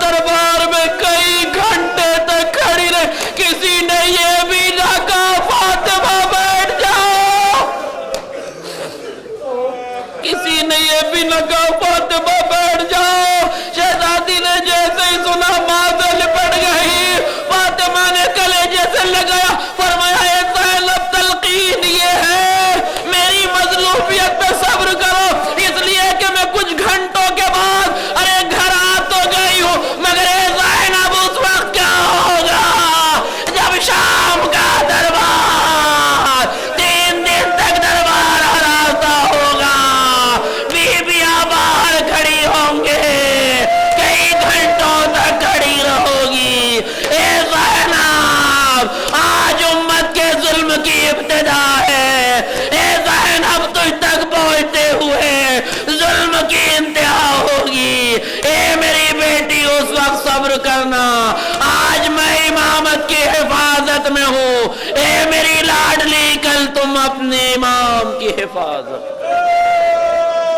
دربار میں کئی گھنٹے تک کھڑی رہی، کسی نے یہ بھی نہ کہا فاطمہ بیٹھ جاؤ، کسی نے یہ بھی نہ کہا فاطمہ بیٹھ جاؤ۔ شہزادی نے جیسے ہی سنا ماں سے لپٹ گئی، فاطمہ نے کلیجے سے لگایا، فرمایا اے زینب تلقین یہ ہے میری مظلومیت پہ صبر کرو، اس لیے کہ میں کچھ گھنٹوں کے بعد ارے گھر آ تو گئی ہوں، مگر اے زینب اس وقت کیا ہوگا جب شام کا دربار 3 دن تک دربار ہراتا ہوگا، بیویاں باہر کھڑی ہوں گے، کئی گھنٹوں تک کھڑی رہو گی۔ اے زینب آج امت کے ظلم کی ابتدا ہے، اے زینب تجھ تک پہنچتے ہوئے ظلم کی انتہا ہوگی۔ اے میری بیٹی اس وقت صبر کرنا، آج میں امامت کی حفاظت میں ہوں، اے میری لاڈلی کل تم اپنے امام کی حفاظت